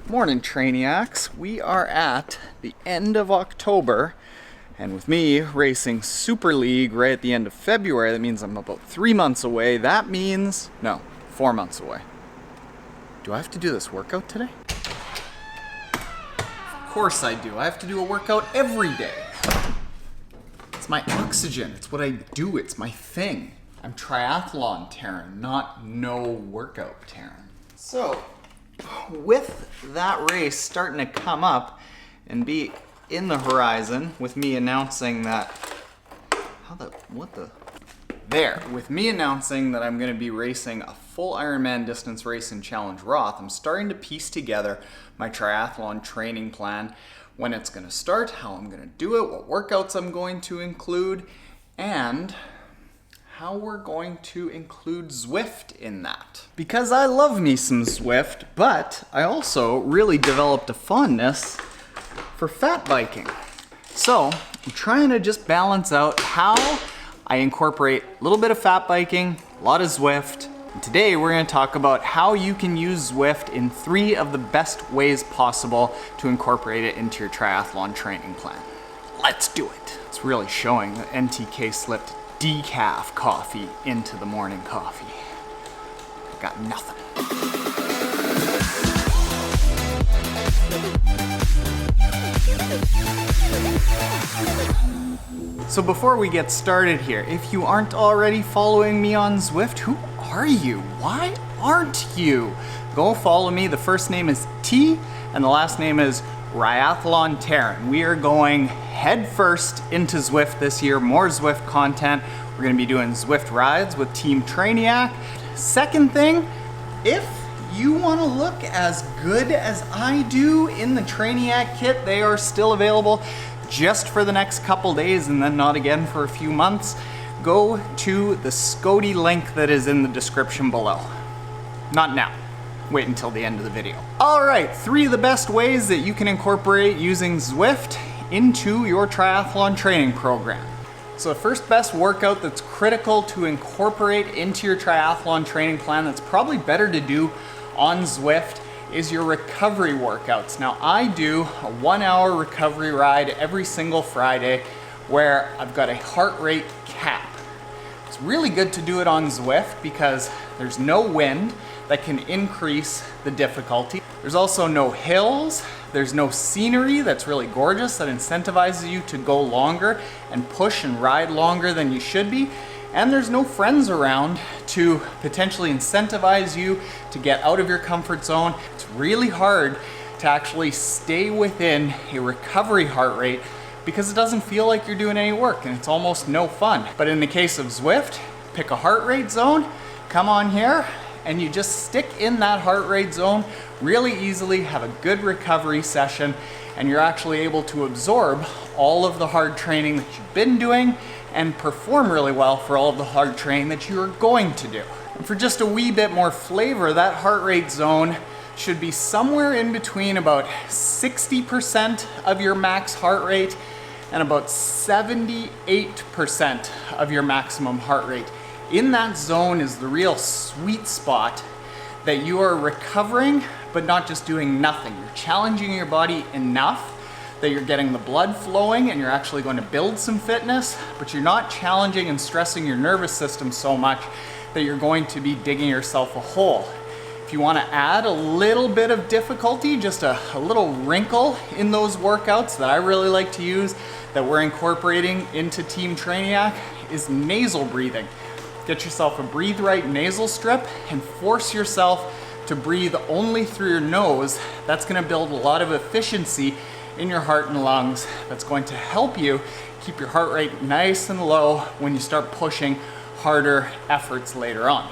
Morning, Trainiacs. We are at the end of October, and with me racing Super League right at the end of February, that means I'm about 3 months away. That means, no, 4 months away. Do I have to do this workout today? Of course I do. I have to do a workout every day. It's my oxygen. It's what I do. It's my thing. I'm triathlon Taren, not no workout Taren. So, with that race starting to come up and be in the horizon, with me announcing that, with me announcing that I'm going to be racing a full Ironman distance race in Challenge Roth, I'm starting to piece together my triathlon training plan, when it's going to start, how I'm going to do it, what workouts I'm going to include, and how we're going to include Zwift in that. Because I love me some Zwift, but I also really developed a fondness for fat biking. So I'm trying to just balance out how I incorporate a little bit of fat biking, a lot of Zwift. And today we're going to talk about how you can use Zwift in 3 of the best ways possible to incorporate it into your triathlon training plan. Let's do it. It's really showing that NTK slipped decaf coffee into the morning coffee. I got nothing. So before we get started here, if you aren't already following me on Zwift, who are you? Why aren't you? Go follow me. The first name is T and the last name is Triathlon Taren. We are going head first into Zwift this year, more Zwift content. We're gonna be doing Zwift rides with Team Trainiac. Second thing, if you wanna look as good as I do in the Trainiac kit, they are still available just for the next couple days and then not again for a few months. Go to the Scody link that is in the description below. Not now. Wait until the end of the video. All right, 3 of the best ways that you can incorporate using Zwift into your triathlon training program. So the first best workout that's critical to incorporate into your triathlon training plan that's probably better to do on Zwift is your recovery workouts. Now I do a 1-hour recovery ride every single Friday where I've got a heart rate cap. It's really good to do it on Zwift because there's no wind that can increase the difficulty. There's also no hills, there's no scenery that's really gorgeous that incentivizes you to go longer and push and ride longer than you should be. And there's no friends around to potentially incentivize you to get out of your comfort zone. It's really hard to actually stay within a recovery heart rate because it doesn't feel like you're doing any work and it's almost no fun. But in the case of Zwift, pick a heart rate zone, come on here, and you just stick in that heart rate zone really easily, have a good recovery session, and you're actually able to absorb all of the hard training that you've been doing and perform really well for all of the hard training that you are going to do. And for just a wee bit more flavor, that heart rate zone should be somewhere in between about 60% of your max heart rate and about 78% of your maximum heart rate. In that zone is the real sweet spot that you are recovering, but not just doing nothing. You're challenging your body enough that you're getting the blood flowing and you're actually going to build some fitness, but you're not challenging and stressing your nervous system so much that you're going to be digging yourself a hole. If you want to add a little bit of difficulty, just a little wrinkle in those workouts that I really like to use that we're incorporating into Team Trainiac is nasal breathing. Get yourself a Breathe Right nasal strip and force yourself to breathe only through your nose. That's going to build a lot of efficiency in your heart and lungs. That's going to help you keep your heart rate nice and low when you start pushing harder efforts later on.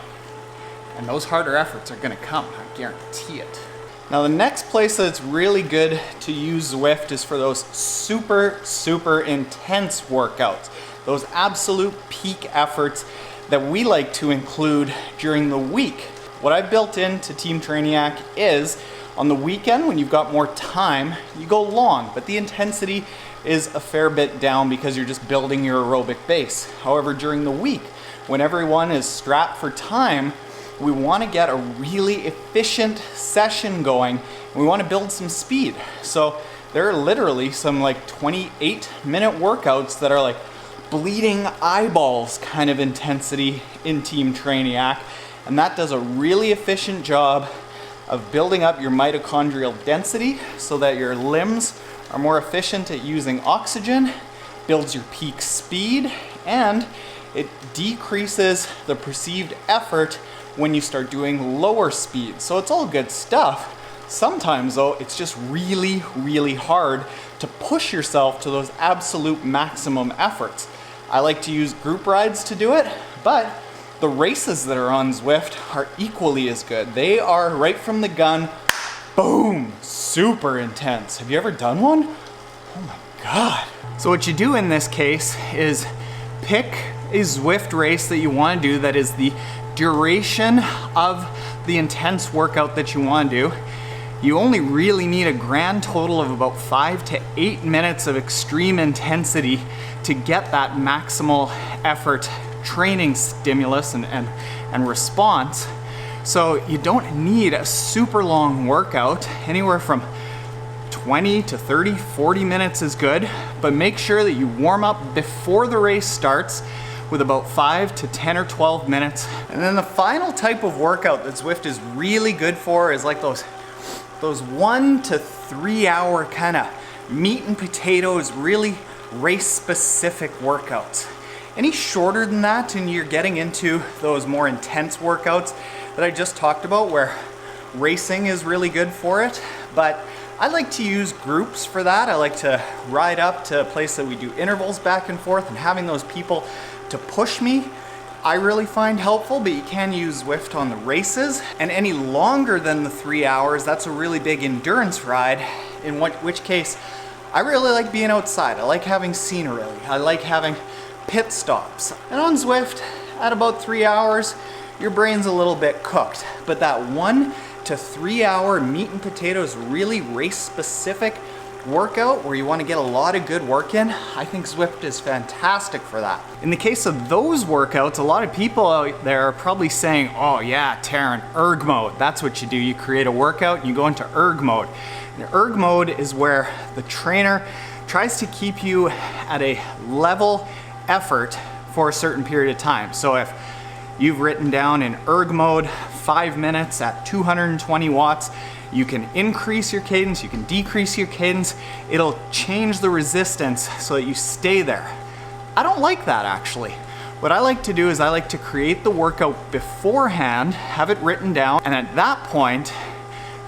And those harder efforts are going to come, I guarantee it. Now the next place that's really good to use Zwift is for those super intense workouts. Those absolute peak efforts that we like to include during the week. What I've built into Team Trainiac is on the weekend when you've got more time, you go long, but the intensity is a fair bit down because you're just building your aerobic base. However, during the week, when everyone is strapped for time, we want to get a really efficient session going. We want to build some speed. So there are literally some like 28-minute workouts that are like bleeding eyeballs kind of intensity in Team Trainiac. And that does a really efficient job of building up your mitochondrial density so that your limbs are more efficient at using oxygen, builds your peak speed, and it decreases the perceived effort when you start doing lower speeds. So it's all good stuff. Sometimes though, it's just really, really hard to push yourself to those absolute maximum efforts. I like to use group rides to do it, but the races that are on Zwift are equally as good. They are right from the gun, boom, super intense. Have you ever done one? Oh my God. So what you do in this case is pick a Zwift race that you want to do that is the duration of the intense workout that you want to do. You only really need a grand total of about 5 to 8 minutes of extreme intensity to get that maximal effort training stimulus and response. So you don't need a super long workout. Anywhere from 20 to 30, 40 minutes is good, but make sure that you warm up before the race starts with about 5 to 10 or 12 minutes. And then the final type of workout that Zwift is really good for is like those 1 to 3 hour kind of meat and potatoes, really race specific workouts. Any shorter than that and you're getting into those more intense workouts that I just talked about where racing is really good for it. But I like to use groups for that. I like to ride up to a place that we do intervals back and forth, and having those people to push me I really find helpful, but you can use Zwift on the races. And any longer than the 3 hours, that's a really big endurance ride, in which case I really like being outside. I like having scenery. I like having pit stops. And on Zwift, at about 3 hours, your brain's a little bit cooked. But that 1 to 3 hour meat and potatoes, really race specific workout where you want to get a lot of good work in, I think Zwift is fantastic for that. In the case of those workouts, a lot of people out there are probably saying, oh yeah, Taren, erg mode. That's what you do. You create a workout and you go into erg mode. And erg mode is where the trainer tries to keep you at a level effort for a certain period of time. So if you've written down in erg mode 5 minutes at 220 watts, you can increase your cadence, you can decrease your cadence. It'll change the resistance so that you stay there. I don't like that actually. What I like to do is I like to create the workout beforehand, have it written down, and at that point,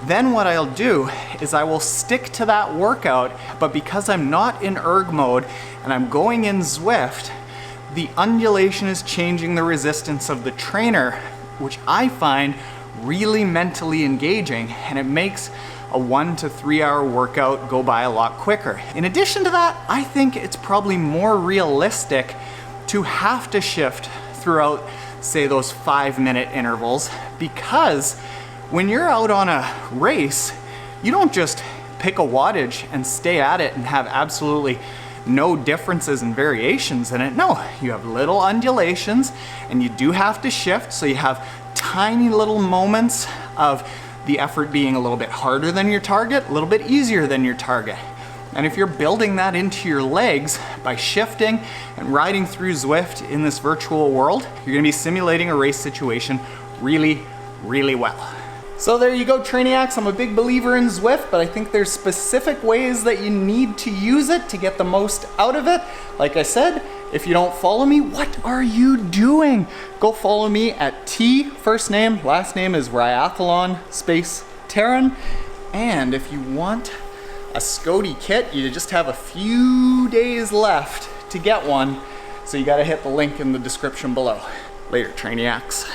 then what I'll do is I will stick to that workout, but because I'm not in erg mode and I'm going in Zwift, the undulation is changing the resistance of the trainer, which I find really mentally engaging, and it makes a 1 to 3 hour workout go by a lot quicker. In addition to that, I think it's probably more realistic to have to shift throughout, say, those 5-minute intervals, because when you're out on a race, you don't just pick a wattage and stay at it and have absolutely no differences and variations in it. No, you have little undulations and you do have to shift, so you have tiny little moments of the effort being a little bit harder than your target, a little bit easier than your target. And if you're building that into your legs by shifting and riding through Zwift in this virtual world, you're gonna be simulating a race situation really, really well. So there you go, Trainiacs. I'm a big believer in Zwift, but I think there's specific ways that you need to use it to get the most out of it. Like I said, if you don't follow me, what are you doing? Go follow me at T, first name, last name is Triathlon space Taren. And if you want a Scody kit, you just have a few days left to get one. So you gotta hit the link in the description below. Later, Trainiacs.